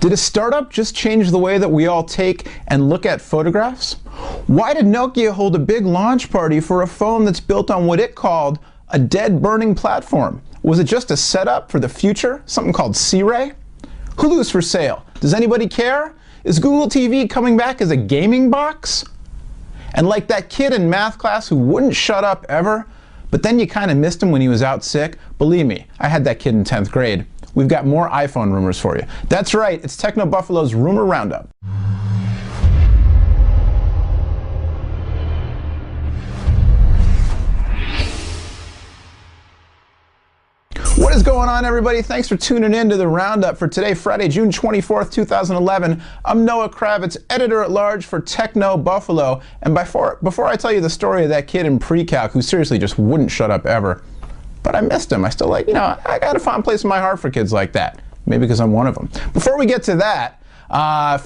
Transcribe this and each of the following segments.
Did a startup just change the way that we all take and look at photographs? Why did Nokia hold a big launch party for a phone that's built on what it called a dead burning platform? Was it just a setup for the future, something called C-Ray? Hulu's for sale. Does anybody care? Is Google TV coming back as a gaming box? And like that kid in math class who wouldn't shut up ever, but then you kind of missed him when he was out sick, believe me, I had that kid in 10th grade. We've got more iPhone rumors for you. That's right, it's Techno Buffalo's Rumor Roundup. What is going on, everybody? Thanks for tuning in to the Roundup for today, Friday, June 24th, 2011. I'm Noah Kravitz, editor-at-large for Techno Buffalo. And before I tell you the story of that kid in pre-calc who seriously just wouldn't shut up ever, but I missed him. I still I got a fond place in my heart for kids like that. Maybe because I'm one of them. Before we get to that,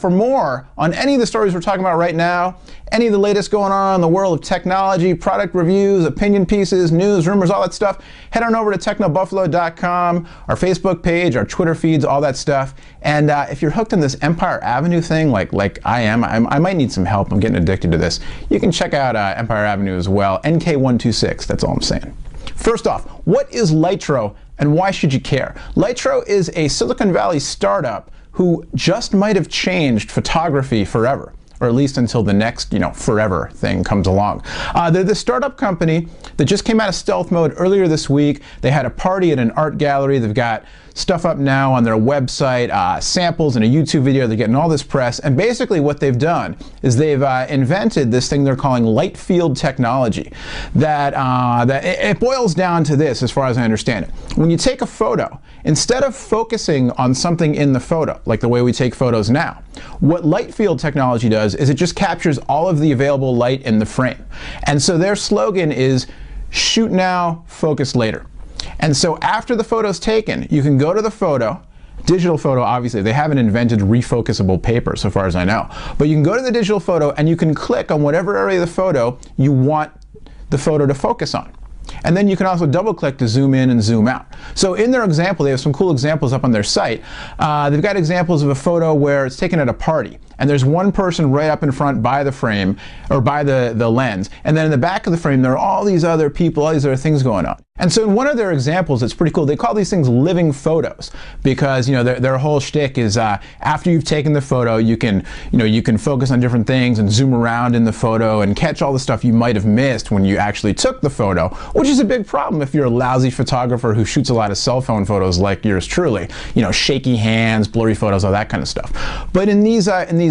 for more on any of the stories we're talking about right now, any of the latest going on in the world of technology, product reviews, opinion pieces, news, rumors, all that stuff, head on over to technobuffalo.com, our Facebook page, our Twitter feeds, all that stuff. And if you're hooked on this Empire Avenue thing, like I am, I might need some help. I'm getting addicted to this. You can check out Empire Avenue as well, NK126, that's all I'm saying. First off, what is Lytro and why should you care? Lytro is a Silicon Valley startup who just might have changed photography forever, or at least until the next, forever thing comes along. They're the startup company that just came out of stealth mode earlier this week. They had a party at an art gallery. They've got stuff up now on their website, samples and a YouTube video. They're getting all this press. And basically what they've done is they've invented this thing they're calling light field technology. That it boils down to this, as far as I understand it. When you take a photo, instead of focusing on something in the photo, like the way we take photos now, what light field technology does is it just captures all of the available light in the frame. And so their slogan is, shoot now, focus later. And so after the photo's taken, you can go to the photo, digital photo obviously, they haven't invented refocusable paper so far as I know, but you can go to the digital photo and you can click on whatever area of the photo you want the photo to focus on. And then you can also double click to zoom in and zoom out. So in their example, they have some cool examples up on their site. They've got examples of a photo where it's taken at a party and there's one person right up in front by the frame or by the lens, and then in the back of the frame there are all these other people, all these other things going on. And so in one of their examples, it's pretty cool. They call these things living photos because their whole shtick is after you've taken the photo, you can focus on different things and zoom around in the photo and catch all the stuff you might have missed when you actually took the photo, which is a big problem if you're a lousy photographer who shoots a lot of cell phone photos like yours truly. Shaky hands, blurry photos, all that kind of stuff. But in these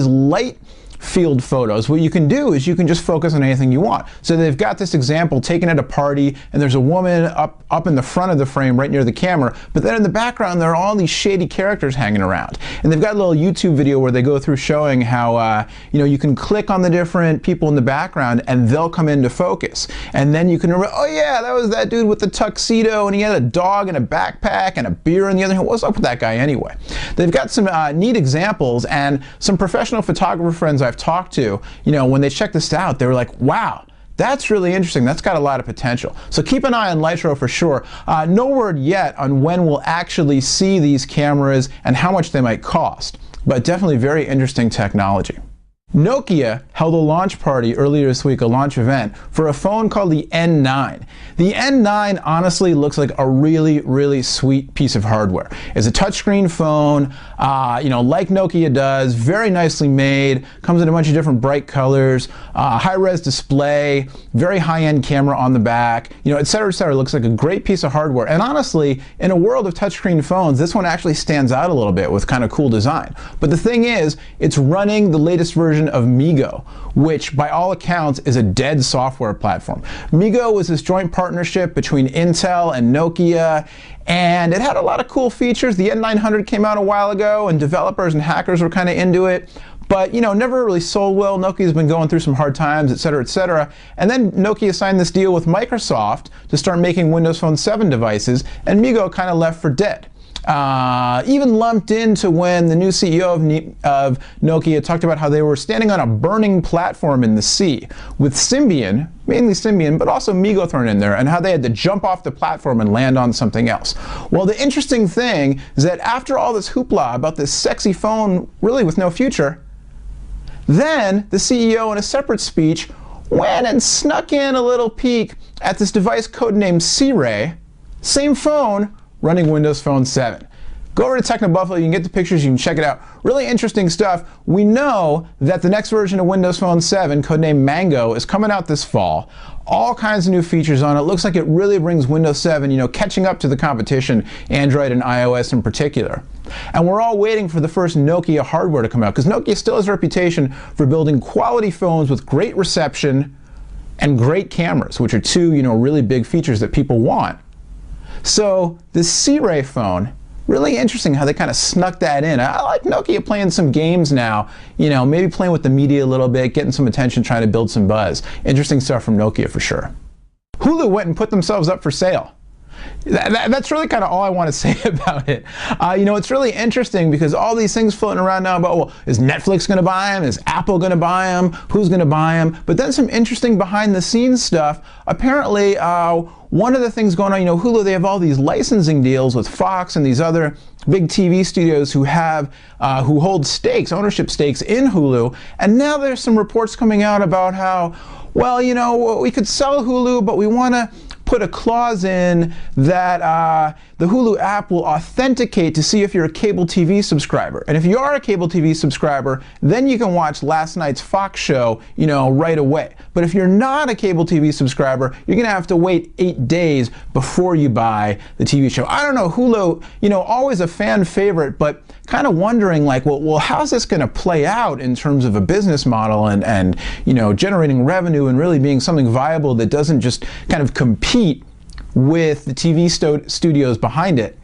light field photos, what you can do is you can just focus on anything you want. So they've got this example taken at a party and there's a woman up in the front of the frame right near the camera, but then in the background there are all these shady characters hanging around. And they've got a little YouTube video where they go through showing how you can click on the different people in the background and they'll come into focus. And then you can remember, oh yeah, that was that dude with the tuxedo and he had a dog and a backpack and a beer in the other hand. What's up with that guy anyway? They've got some neat examples, and some professional photographer friends I've talked to, when they checked this out, they were like, wow, that's really interesting. That's got a lot of potential. So keep an eye on Lytro for sure. No word yet on when we'll actually see these cameras and how much they might cost, but definitely very interesting technology. Nokia held a launch party earlier this week, a launch event, for a phone called the N9. The N9 honestly looks like a really, really sweet piece of hardware. It's a touchscreen phone, like Nokia does, very nicely made, comes in a bunch of different bright colors, high-res display, very high-end camera on the back, et cetera, et cetera. Looks like a great piece of hardware. And honestly, in a world of touchscreen phones, this one actually stands out a little bit with kind of cool design. But the thing is, it's running the latest version of MeeGo, which by all accounts is a dead software platform. MeeGo was this joint partnership between Intel and Nokia, and it had a lot of cool features. The N900 came out a while ago and developers and hackers were kind of into it, but never really sold well. Nokia's been going through some hard times, et cetera, et cetera. And then Nokia signed this deal with Microsoft to start making Windows Phone 7 devices, and MeeGo kind of left for dead. even lumped into when the new CEO of Nokia talked about how they were standing on a burning platform in the sea with Symbian, mainly Symbian, but also MeeGo thrown in there, and how they had to jump off the platform and land on something else. Well, the interesting thing is that after all this hoopla about this sexy phone really with no future, then the CEO in a separate speech went and snuck in a little peek at this device codenamed C-Ray, same phone, running Windows Phone 7. Go over to Techno Buffalo, you can get the pictures, you can check it out. Really interesting stuff. We know that the next version of Windows Phone 7, codenamed Mango, is coming out this fall. All kinds of new features on it. Looks like it really brings Windows 7, catching up to the competition, Android and iOS in particular. And we're all waiting for the first Nokia hardware to come out, because Nokia still has a reputation for building quality phones with great reception and great cameras, which are two, really big features that people want. So this C-Ray phone, really interesting how they kind of snuck that in. I like Nokia playing some games now, maybe playing with the media a little bit, getting some attention, trying to build some buzz. Interesting stuff from Nokia for sure. Hulu went and put themselves up for sale. That's really kind of all I want to say about it. It's really interesting because all these things floating around now about, well, is Netflix going to buy them? Is Apple going to buy them? Who's going to buy them? But then some interesting behind the scenes stuff. Apparently, one of the things going on, Hulu, they have all these licensing deals with Fox and these other big TV studios who hold stakes, ownership stakes in Hulu. And now there's some reports coming out about how, well, we could sell Hulu, but we want to put a clause in that the Hulu app will authenticate to see if you're a cable TV subscriber. And if you are a cable TV subscriber, then you can watch last night's Fox show, right away. But if you're not a cable TV subscriber, you're going to have to wait 8 days before you buy the TV show. I don't know, Hulu, always a fan favorite, but kind of wondering well, how's this going to play out in terms of a business model and generating revenue and really being something viable that doesn't just kind of compete with the TV studios behind it.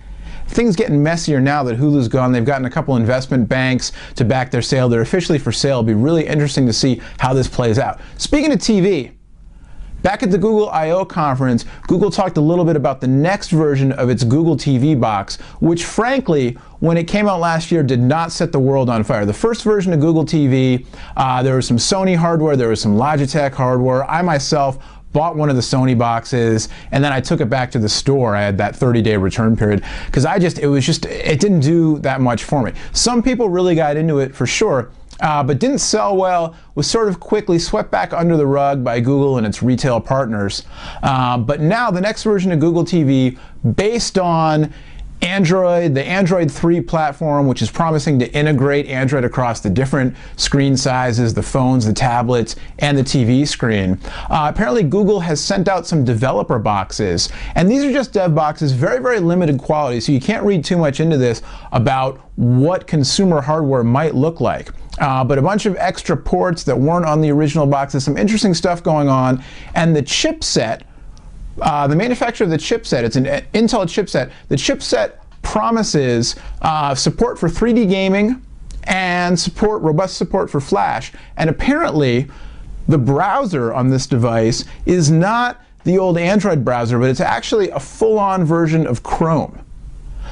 Things getting messier now that Hulu's gone. They've gotten a couple investment banks to back their sale. They're officially for sale. It'll be really interesting to see how this plays out. Speaking of TV, back at the Google I/O conference, Google talked a little bit about the next version of its Google TV box, which frankly, when it came out last year, did not set the world on fire. The first version of Google TV, there was some Sony hardware, there was some Logitech hardware. I myself bought one of the Sony boxes, and then I took it back to the store. I had that 30-day return period because it didn't do that much for me. Some people really got into it for sure, but didn't sell well, was sort of quickly swept back under the rug by Google and its retail partners. But now the next version of Google TV, based on Android, the Android 3 platform, which is promising to integrate Android across the different screen sizes, the phones, the tablets, and the TV screen. Apparently Google has sent out some developer boxes, and these are just dev boxes, very, very limited quality, so you can't read too much into this about what consumer hardware might look like. But a bunch of extra ports that weren't on the original boxes, some interesting stuff going on, and the chipset, the manufacturer of the chipset, it's an Intel chipset. The chipset promises support for 3D gaming and robust support for Flash. And apparently, the browser on this device is not the old Android browser, but it's actually a full-on version of Chrome.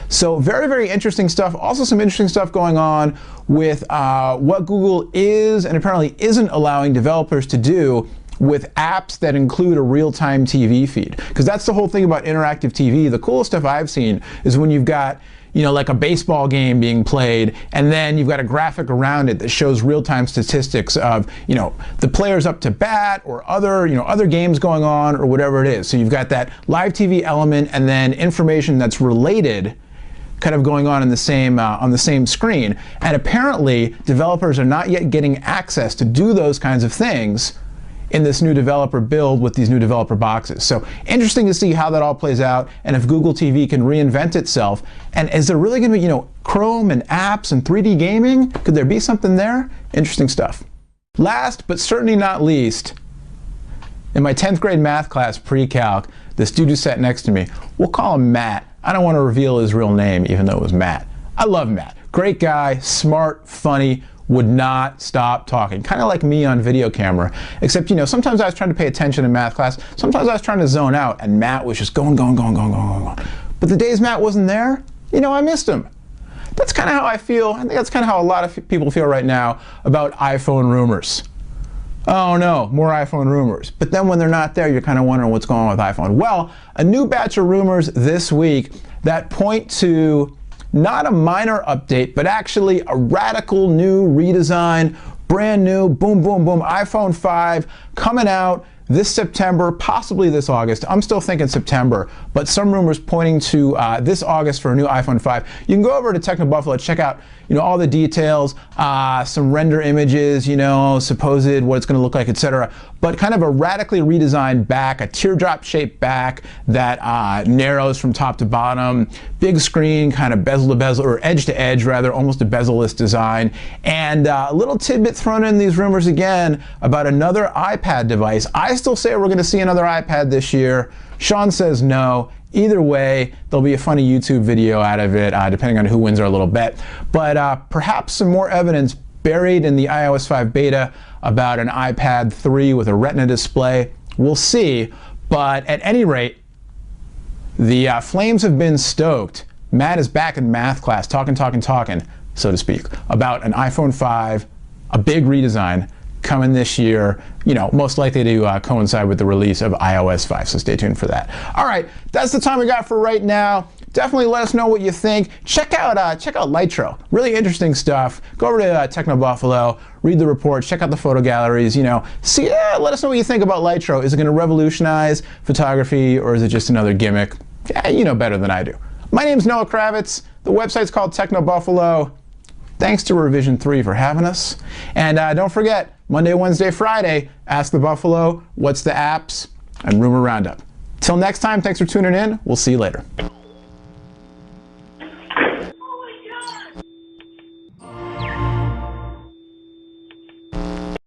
So very, very interesting stuff. Also some interesting stuff going on with what Google is and apparently isn't allowing developers to do with apps that include a real-time TV feed. Because that's the whole thing about interactive TV. The coolest stuff I've seen is when you've got like a baseball game being played, and then you've got a graphic around it that shows real-time statistics of, the players up to bat or other, other games going on or whatever it is. So you've got that live TV element and then information that's related kind of going on in the same screen. And apparently, developers are not yet getting access to do those kinds of things in this new developer build with these new developer boxes. So interesting to see how that all plays out and if Google TV can reinvent itself. And is there really going to be, Chrome and apps and 3D gaming? Could there be something there? Interesting stuff. Last but certainly not least, in my 10th grade math class, pre-calc, this dude who sat next to me, we'll call him Matt. I don't want to reveal his real name even though it was Matt. I love Matt. Great guy, smart, funny, would not stop talking. Kind of like me on video camera, except, sometimes I was trying to pay attention in math class, sometimes I was trying to zone out, and Matt was just going. But the days Matt wasn't there, you know, I missed them. That's kind of how I feel. I think that's kind of how a lot of people feel right now about iPhone rumors. Oh no, more iPhone rumors. But then when they're not there, you're kind of wondering what's going on with iPhone. Well, a new batch of rumors this week that point to not a minor update, but actually a radical new redesign, brand new, boom, boom, boom, iPhone 5 coming out this September, possibly this August. I'm still thinking September, but some rumors pointing to this August for a new iPhone 5. You can go over to Techno Buffalo, check out, you know, all the details, some render images, you know, supposed what it's going to look like, etc. But kind of a radically redesigned back, a teardrop-shaped back that narrows from top to bottom, big screen, kind of bezel to bezel, or edge to edge rather, almost a bezel-less design, and a little tidbit thrown in these rumors again about another iPad device. I still say we're going to see another iPad this year. Sean says no. Either way, there'll be a funny YouTube video out of it, depending on who wins our little bet. But perhaps some more evidence buried in the iOS 5 beta about an iPad 3 with a Retina display. We'll see. But at any rate, the flames have been stoked. Matt is back in math class, talking, so to speak, about an iPhone 5, a big redesign coming this year, you know, most likely to coincide with the release of iOS 5, so stay tuned for that. All right, that's the time we got for right now. Definitely let us know what you think. Check out Lytro, really interesting stuff. Go over to Techno Buffalo, read the reports, check out the photo galleries, you know, see, let us know what you think about Lytro. Is it going to revolutionize photography, or is it just another gimmick? Yeah, you know better than I do. My name's Noah Kravitz. The website's called Techno Buffalo. Thanks to Revision 3 for having us. And don't forget, Monday, Wednesday, Friday, Ask the Buffalo, What's the Apps, and Rumor Roundup. Till next time, thanks for tuning in. We'll see you later.